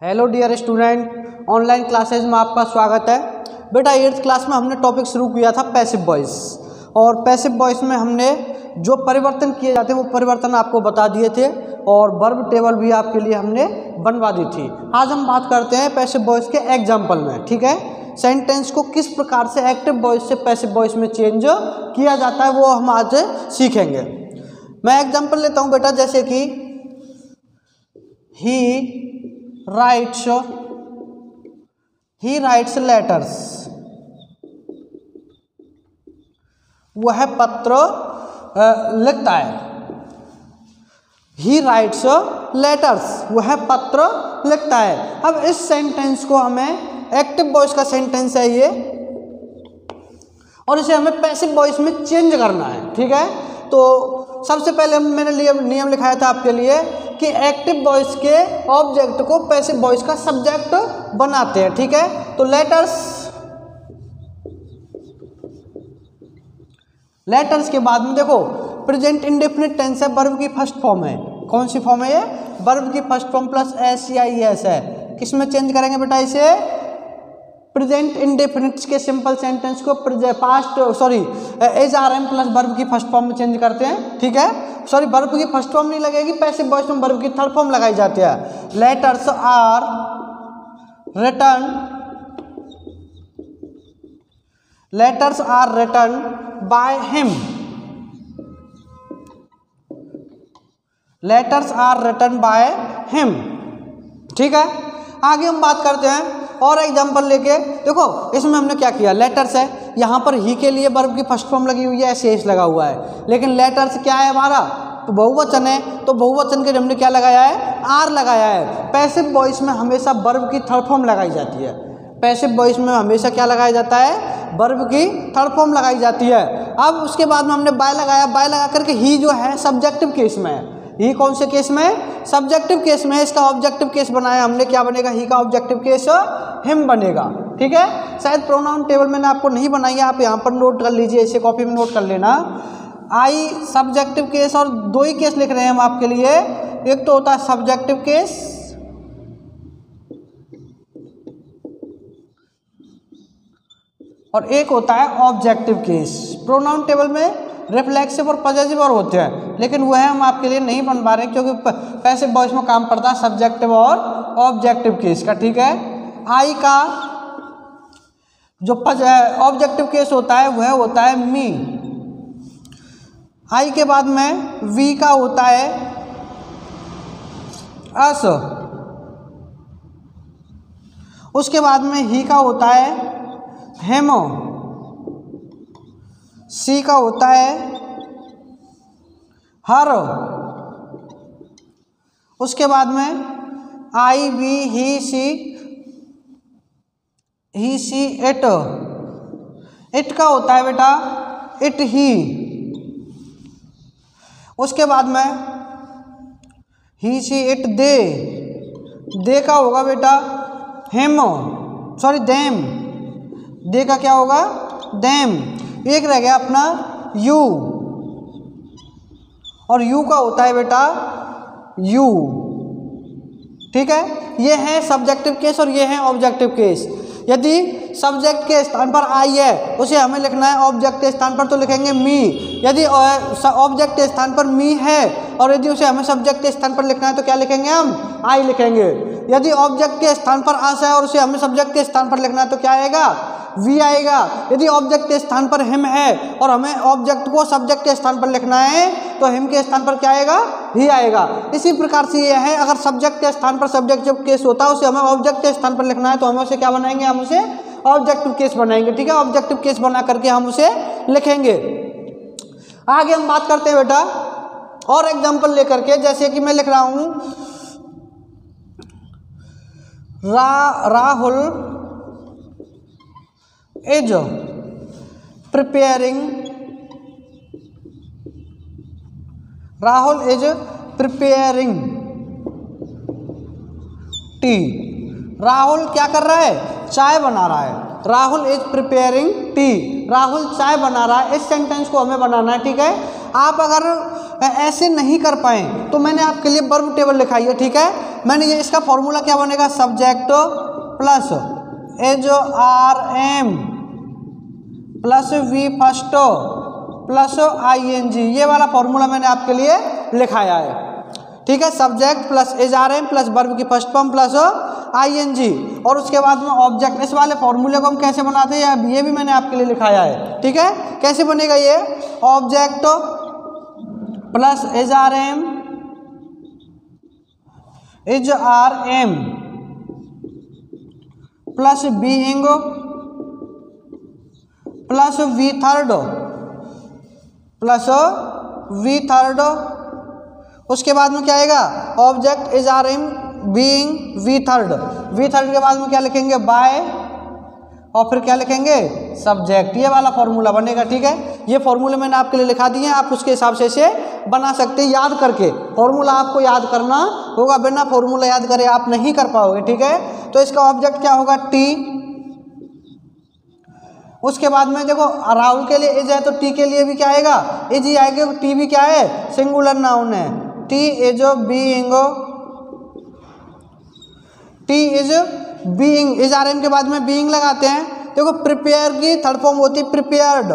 Hello dear student, online classes में आपका स्वागत है। बेटा 8th क्लास में हमने टॉपिक शुरू किया था पैसिव वॉइस, और पैसिव वॉइस में हमने जो परिवर्तन किए जाते हैं वो परिवर्तन आपको बता दिए थे, और वर्ब टेबल भी आपके लिए हमने बनवा दी थी। आज हम बात करते हैं पैसिव वॉइस के एग्जाम्पल में। ठीक है, सेंटेंस को किस प्रकार से एक्टिव वॉइस से पैसिव वॉइस में चेंज किया जाता है वो हम आज सीखेंगे। मैं एग्जाम्पल लेता हूँ बेटा, जैसे कि ही राइट्स लेटर्स, वह पत्र लिखता है। ही राइट्स लेटर्स, वह पत्र लिखता है। अब इस सेंटेंस को हमें एक्टिव वॉइस का सेंटेंस है ये, और इसे हमें पैसिव वॉइस में चेंज करना है। ठीक है, तो सबसे पहले मैंने नियम लिखाया था आपके लिए कि एक्टिव वॉइस के ऑब्जेक्ट को पैसिव वॉइस का सब्जेक्ट बनाते हैं। ठीक है, तो लेटर्स के बाद में देखो प्रेजेंट इंडेफिनिट टेंस है, वर्ब की फर्स्ट फॉर्म है। कौन सी फॉर्म है ये? वर्ब की फर्स्ट फॉर्म प्लस SEIS है। किसमें चेंज करेंगे बेटा इसे? प्रेजेंट इंडेफिनिट के सिंपल सेंटेंस को एज RM प्लस वर्ब की फर्स्ट फॉर्म में चेंज करते हैं। ठीक है, सॉरी वर्ब की फर्स्ट फॉर्म नहीं लगेगी, पैसिव वॉइस में वर्ब की थर्ड फॉर्म लगाई जाती है। Letters are written by him. Letters are written by him. ठीक है, आगे हम बात करते हैं और एग्जाम्पल लेके। देखो इसमें हमने क्या किया, लेटर्स है, यहाँ पर ही के लिए वर्ब की फर्स्ट फॉर्म लगी हुई है, SH लगा हुआ है। लेकिन लेटर्स क्या है हमारा? तो बहुवचन है, तो बहुवचन के हमने क्या लगाया है? आर लगाया है। पैसिव वॉइस में हमेशा वर्ब की थर्ड फॉर्म लगाई जाती है। पैसिव वॉइस में हमेशा क्या लगाया जाता है? वर्ब की थर्ड फॉर्म लगाई जाती है। अब उसके बाद में हमने बाय लगाया, बाय लगा करके ही जो है सब्जेक्टिव केस में है। ही कौन से केस में? सब्जेक्टिव केस में। इसका ऑब्जेक्टिव केस बनाया हमने, क्या बनेगा? ही का ऑब्जेक्टिव केस हिम बनेगा। ठीक है, शायद प्रोनाउन टेबल मैंने आपको नहीं बनाई है, आप यहाँ पर नोट कर लीजिए, इसे कॉपी में नोट कर लेना। आई सब्जेक्टिव केस, और दो ही केस लिख रहे हैं हम आपके लिए। एक तो होता है सब्जेक्टिव केस, और एक होता है ऑब्जेक्टिव केस। प्रोनाउन टेबल में रिफ्लेक्सिव और पॉजेसिव और होते हैं, लेकिन वह हम आपके लिए नहीं बन पा रहे क्योंकि पैसिव वॉइस में काम पड़ता है सब्जेक्टिव और ऑब्जेक्टिव केस का। ठीक है, आई का जो ऑब्जेक्टिव केस होता है वह होता है मी। आई के बाद में वी का होता है अस। उसके बाद में ही का होता है हेमो। सी का होता है हर। उसके बाद में I we he she it. It का होता है बेटा इट ही। उसके बाद में ही सी इट दे। दे का होगा बेटा हेमो, सॉरी देम। दे का क्या होगा? देम। एक रह गया अपना यू, और यू का होता है बेटा यू। ठीक है, ये है सब्जेक्टिव केस और ये है ऑब्जेक्टिव केस। यदि सब्जेक्ट के स्थान पर आई है उसे हमें लिखना है ऑब्जेक्ट के स्थान पर, तो लिखेंगे मी। यदि ऑब्जेक्ट के स्थान पर मी है और यदि उसे हमें सब्जेक्ट के स्थान पर लिखना है तो क्या लिखेंगे? हम आई लिखेंगे। यदि ऑब्जेक्ट के स्थान पर अस है और उसे हमें सब्जेक्ट के स्थान पर लिखना है तो क्या आएगा? वी आएगा। यदि ऑब्जेक्ट के स्थान पर हिम है और हमें ऑब्जेक्ट को सब्जेक्ट के स्थान पर लिखना है तो हिम के स्थान पर क्या आएगा? ही आएगा। इसी प्रकार से ये है, अगर सब्जेक्ट के स्थान पर सब्जेक्टिव केस होता है उसे हमें ऑब्जेक्ट के स्थान पर लिखना है तो हमें उसे क्या बनाएंगे? हम उसे ऑब्जेक्टिव केस बनाएंगे। ठीक है, ऑब्जेक्टिव केस बना करके हम उसे लिखेंगे। आगे हम बात करते हैं बेटा और एग्जाम्पल लेकर के, जैसे कि मैं लिख रहा हूं Rahul is preparing T. Rahul क्या कर रहा है? चाय बना रहा है। Rahul is preparing T. Rahul चाय बना रहा है। इस सेंटेंस को हमें बनाना है। ठीक है, आप अगर ऐसे नहीं कर पाए तो मैंने आपके लिए वर्ब टेबल लिखाई है, ठीक है। मैंने ये इसका फॉर्मूला क्या बनेगा, subject plus is are am plus V first plus ING, ये वाला फॉर्मूला मैंने आपके लिए लिखाया है, ठीक है। Subject plus is are am plus verb की फर्स्ट फॉर्म प्लस ING, और उसके बाद में ऑब्जेक्ट। इस वाले फॉर्मूले को हम कैसे बनाते हैं ये भी मैंने आपके लिए लिखाया है, ठीक है। कैसे बनेगा ये, object plus is are am plus being plus V third, उसके बाद में क्या आएगा, object is are am being V third के बाद में क्या लिखेंगे, बाय, और फिर क्या लिखेंगे, सब्जेक्ट। ये वाला फॉर्मूला बनेगा, ठीक है। ये फॉर्मूले मैंने आपके लिए लिखा दिए हैं, आप उसके हिसाब से इसे बना सकते हैं याद करके। फॉर्मूला आपको याद करना होगा, बिना फॉर्मूला याद करे आप नहीं कर पाओगे, ठीक है। तो इसका ऑब्जेक्ट क्या होगा, टी। उसके बाद में देखो राहुल के लिए इज है तो टी के लिए भी क्या आएगा, इज ही आएगा। टी भी क्या है, सिंगुलर नाउन है। Tea is being, tea is being, is are am के बाद में बीइंग लगाते हैं। देखो प्रिपेयर की थर्ड फॉर्म होती है prepared,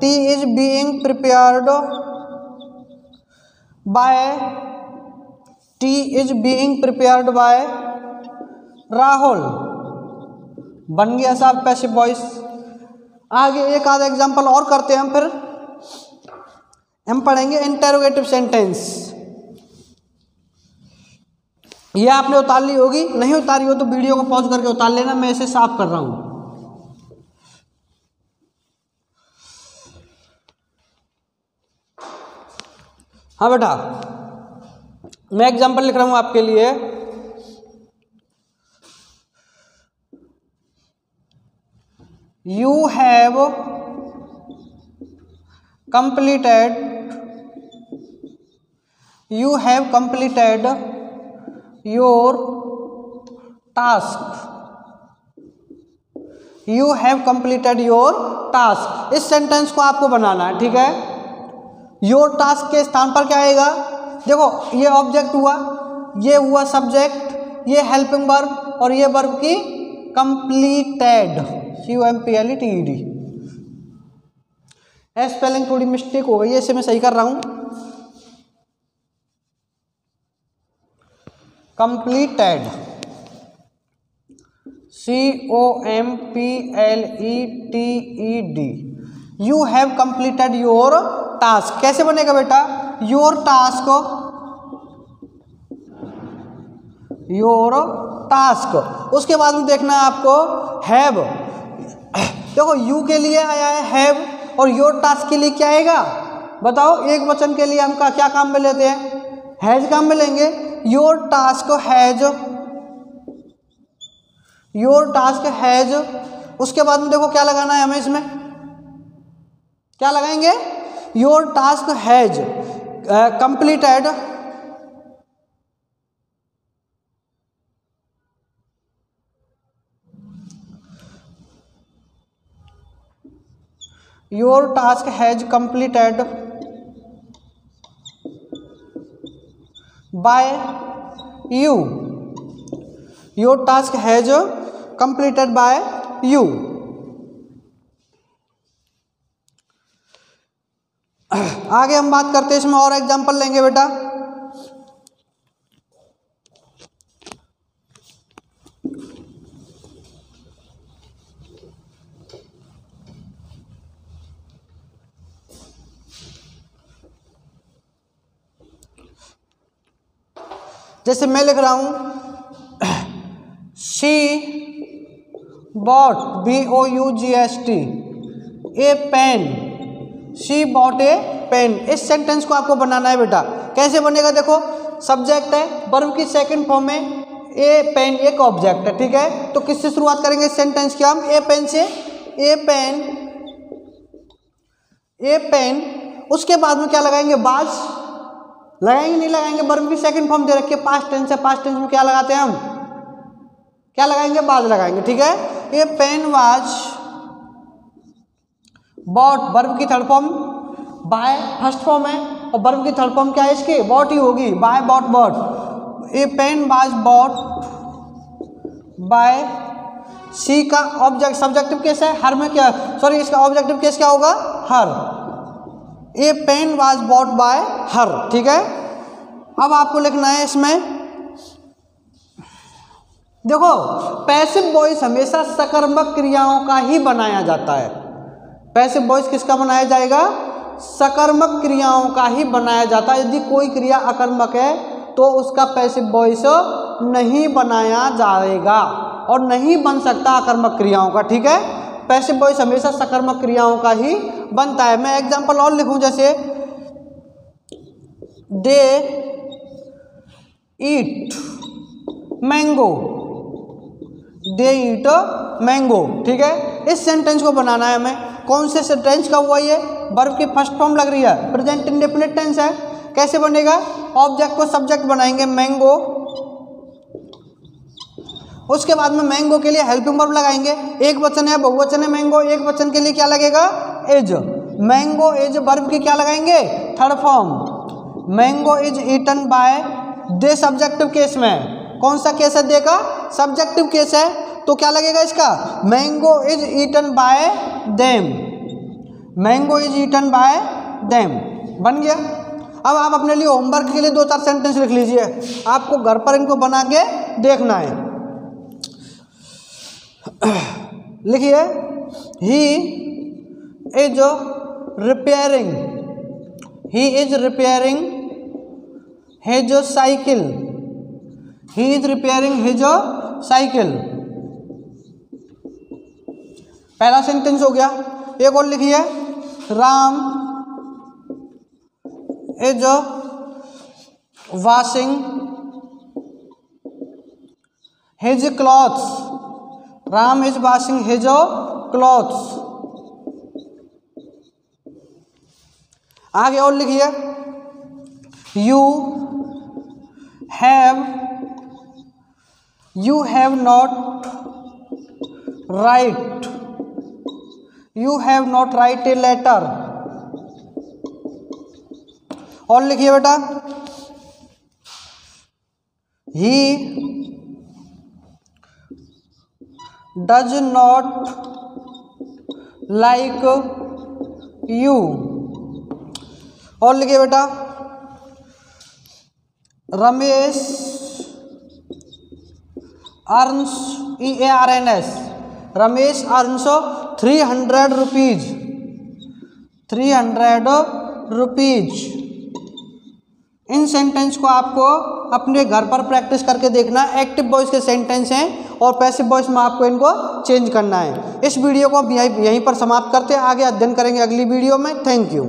T is being prepared by, T is being prepared by Rahul. बन गया साहब पैसिव वॉइस। आगे एक आधा एग्जांपल और करते हैं हम, फिर हम पढ़ेंगे इंटरोगेटिव सेंटेंस। ये आपने उतार ली होगी, नहीं उतारी हो तो वीडियो को पॉज करके उतार लेना, मैं इसे साफ कर रहा हूं। हाँ बेटा, मैं एग्जांपल लिख रहा हूं आपके लिए। You have completed your task. You have completed your task। इस सेंटेंस को आपको बनाना है, ठीक है। योर टास्क के स्थान पर क्या आएगा, देखो ये ऑब्जेक्ट हुआ, ये हुआ सब्जेक्ट, ये हेल्पिंग वर्ब, और ये वर्ब की कंप्लीटेड, COMPLETED। स्पेलिंग थोड़ी मिस्टेक हो गई है, इसे मैं सही कर रहा हूं। Completed, COMPLETED। You have completed your task. कैसे बनेगा बेटा, योर टास्क। उसके बाद में देखना है आपको हैव। देखो यू के लिए आया है हैव, और योर टास्क के लिए क्या आएगा बताओ। एक वचन के लिए हम क्या काम में लेते हैं, हैज काम में लेंगे। योर टास्क हैज, उसके बाद में देखो क्या लगाना है हमें, इसमें क्या लगाएंगे, your task has completed Your task has completed by you. Your task has completed by you. आगे हम बात करते हैं, इसमें और एग्जांपल लेंगे बेटा। जैसे मैं लिख रहा हूं, she bought BOUGHT a pen, she bought a pen. इस सेंटेंस को आपको बनाना है बेटा। कैसे बनेगा, देखो सब्जेक्ट है, वर्ब की सेकंड फॉर्म में ए पेन एक ऑब्जेक्ट है, ठीक है। तो किससे शुरुआत करेंगे इस सेंटेंस की, हम ए पेन से। ए पेन, उसके बाद में क्या लगाएंगे, बाज लगाएंगे, नहीं लगाएंगे। वर्ब की सेकंड फॉर्म दे रखी है, पास्ट टेंस है, पास्ट टेंस में क्या लगाते हैं हम, क्या लगाएंगे, बाज लगाएंगे, ठीक है। ए पेन वाज बॉट, वर्ब की third form, by first form है, और वर्ब की थर्ड फॉर्म क्या है इसकी, बॉट ही होगी, by bought bought. A pen was bought by she का ऑब्जेक्ट सब्जेक्टिव केस है, हर में क्या, सॉरी इसका ऑब्जेक्टिव केस क्या होगा, her. A pen was bought by her, ठीक है। अब आपको लिखना है इसमें, देखो पैसिव वॉइस हमेशा सकर्मक क्रियाओं का ही बनाया जाता है। पैसिव वॉइस किसका बनाया जाएगा, सकर्मक क्रियाओं का ही बनाया जाता है। यदि कोई क्रिया अकर्मक है तो उसका पैसिव वॉइस नहीं बनाया जाएगा और नहीं बन सकता अकर्मक क्रियाओं का, ठीक है। पैसिव वॉइस हमेशा सकर्मक क्रियाओं का ही बनता है। मैं एग्जांपल और लिखूं, जैसे दे ईट मैंगो, दे ईट मैंगो, ठीक है। इस सेंटेंस को बनाना है हमें। कौन से सेंटेंस का हुआ ये, वर्ब की फर्स्ट फॉर्म लग रही है, प्रेजेंट इंडेफिनिट टेंस है। कैसे बनेगा, ऑब्जेक्ट को सब्जेक्ट बनाएंगे मैंगो, उसके बाद में मैंगो के लिए हेल्पिंग वर्ब लगाएंगे। एक वचन है बहुवचन है मैंगो, एक वचन के लिए क्या लगेगा, इज। मैंगो इज वर्ब की क्या लगाएंगे, third form. Mango is eaten by they subjective case में, कौन सा केस है, दे का सब्जेक्टिव केस है, तो क्या लगेगा इसका, mango is eaten by them, mango is eaten by them, बन गया। अब आप अपने लिए होमवर्क के लिए 2-4 सेंटेंस लिख लीजिए, आपको घर पर इनको बना के देखना है। लिखिए, he is repairing, he is repairing his cycle, he is repairing his cycle, पहला सेंटेंस हो गया। एक और लिखिए, Ram is washing his clothes, Ram is washing his clothes. आगे और लिखिए, you have not write, you have not write a letter. और लिखिए बेटा, he does not like you. और लिखिए बेटा, Ramesh earns EARNS, Ramesh earns 300 rupees, 300 rupees. इन सेंटेंस को आपको अपने घर पर प्रैक्टिस करके देखना। एक्टिव वॉइस के सेंटेंस हैं और पैसिव वॉइस में आपको इनको चेंज करना है। इस वीडियो को यहीं पर समाप्त करते हैं, आगे अध्ययन करेंगे अगली वीडियो में। Thank you.